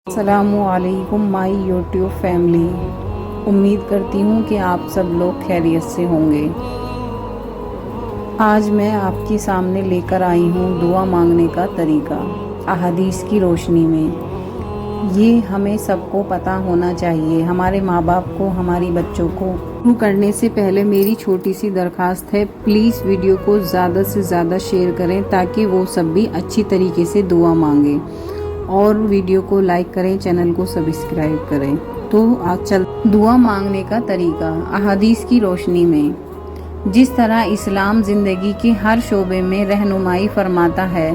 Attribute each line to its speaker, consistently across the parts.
Speaker 1: السلام علیکم مائی YouTube family, امید کرتی ہوں کہ آپ سب لوگ خیریت سے ہوں گے۔ آج میں آپ کے سامنے لے کر آئی ہوں دعا مانگنے کا طریقہ احادیث کی روشنی میں۔ یہ ہمیں سب کو پتہ ہونا چاہیے، ہمارے ماں باپ کو، ہماری بچوں کو۔ شروع کرنے سے پہلے میری چھوٹی سی درخواست ہے، پلیز ویڈیو کو زیادہ سے زیادہ شیئر کریں تاکہ وہ سب بھی اچھی طریقے سے دعا مانگیں، اور ویڈیو کو لائک کریں، چینل کو سبسکرائب کریں۔ تو آج چل دعا مانگنے کا طریقہ احادیث کی روشنی میں۔ جس طرح اسلام زندگی کے ہر شعبے میں رہنمائی فرماتا ہے،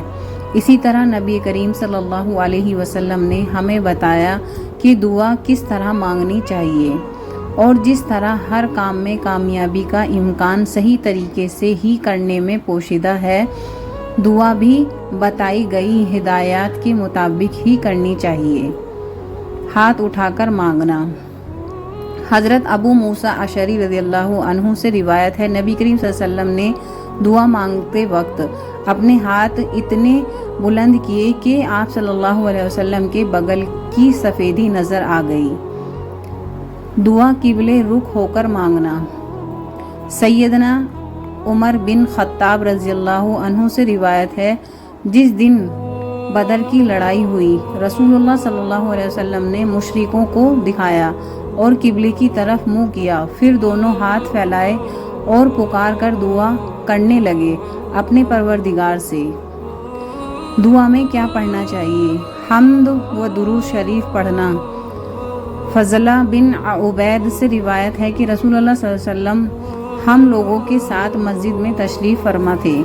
Speaker 1: اسی طرح نبی کریم صلی اللہ علیہ وسلم نے ہمیں بتایا کہ دعا کس طرح مانگنی چاہیے، اور جس طرح ہر کام میں کامیابی کا امکان صحیح طریقے سے ہی کرنے میں پوشیدہ ہے، دعا بھی بتائی گئی ہدایات کے مطابق ہی کرنی چاہیے۔ ہاتھ اٹھا کر مانگنا۔ حضرت ابو موسیٰ اشعری رضی اللہ عنہ سے روایت ہے، نبی کریم صلی اللہ علیہ وسلم نے دعا مانگتے وقت اپنے ہاتھ اتنے بلند کیے کہ آپ صلی اللہ علیہ وسلم کے بغل کی سفیدی نظر آ گئی۔ دعا قبلے رخ ہو کر مانگنا۔ سیدنا عمر بن خطاب رضی اللہ عنہ سے روایت ہے، جس دن بدر کی لڑائی ہوئی، رسول اللہ صلی اللہ علیہ وسلم نے مشرکوں کو دکھایا اور قبلے کی طرف منہ کیا، پھر دونوں ہاتھ پھیلائے اور پکار کر دعا کرنے لگے اپنے پروردگار سے۔ دعا میں کیا پڑھنا چاہیے؟ حمد و درود شریف پڑھنا۔ فضلہ بن عبید سے روایت ہے کہ رسول اللہ صلی اللہ علیہ وسلم ہم لوگوں کے ساتھ مسجد میں تشریف فرما تھے۔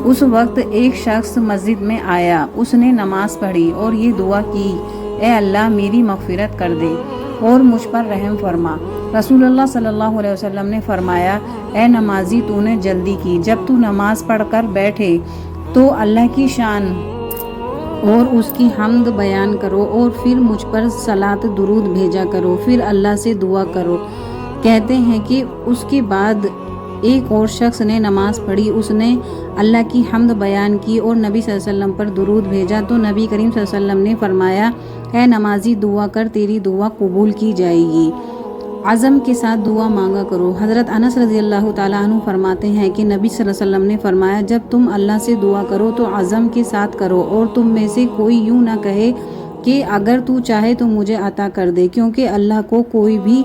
Speaker 1: اس وقت ایک شخص مسجد میں آیا، اس نے نماز پڑھی اور یہ دعا کی، اے اللہ میری مغفرت کر دے اور مجھ پر رحم فرما۔ رسول اللہ صلی اللہ علیہ وسلم نے فرمایا، اے نمازی تو نے جلدی کی، جب تو نماز پڑھ کر بیٹھے تو اللہ کی شان اور اس کی حمد بیان کرو، اور پھر مجھ پر صلاۃ درود بھیجا کرو، پھر اللہ سے دعا کرو۔ کہتے ہیں کہ اس کے بعد ایک اور شخص نے نماز پڑھی، اس نے اللہ کی حمد بیان کی اور نبی صلی اللہ علیہ وسلم پر درود بھیجا، تو نبی کریم صلی اللہ علیہ وسلم نے فرمایا، اے نمازی دعا کر، تیری دعا قبول کی جائے گی۔ عزم کے ساتھ دعا مانگا کرو۔ حضرت انس رضی اللہ تعالیٰ عنہ فرماتے ہیں کہ نبی صلی اللہ علیہ وسلم نے فرمایا، جب تم اللہ سے دعا کرو تو عزم کے ساتھ کرو، اور تم میں سے کوئی یوں نہ کہے کہ اگر تو چاہے تو مجھے عطا کر دے، کیونکہ اللہ کو کوئی بھی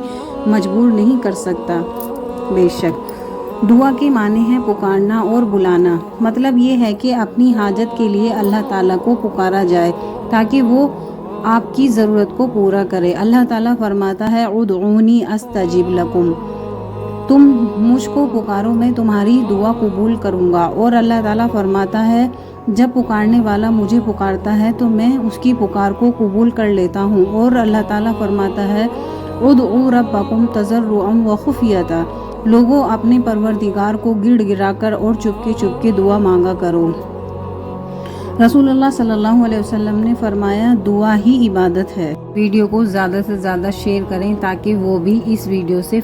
Speaker 1: مجبور نہیں کر سکتا۔ بے شک دعا کے معنی ہے پکارنا اور بلانا۔ مطلب یہ ہے کہ اپنی حاجت کے لیے اللہ تعالیٰ کو پکارا جائے تاکہ وہ آپ کی ضرورت کو پورا کرے۔ اللہ تعالیٰ فرماتا ہے، ادعونی استجب لکم، تم مجھ کو پکارو میں تمہاری دعا قبول کروں گا۔ اور اللہ تعالیٰ فرماتا ہے، جب پکارنے والا مجھے پکارتا ہے تو میں اس کی پکار کو قبول کر لیتا ہوں۔ اور اللہ تعالیٰ فرماتا ہے، ادعوا ربکم تضرعا وخفیۃ، لوگوں اپنے پروردگار کو گڑ گڑا کر اور چپ کے دعا مانگا کرو۔ رسول اللہ صلی اللہ علیہ وسلم نے فرمایا، دعا ہی عبادت ہے۔ ویڈیو کو زیادہ سے زیادہ شیئر کریں تاکہ وہ بھی اس ویڈیو سے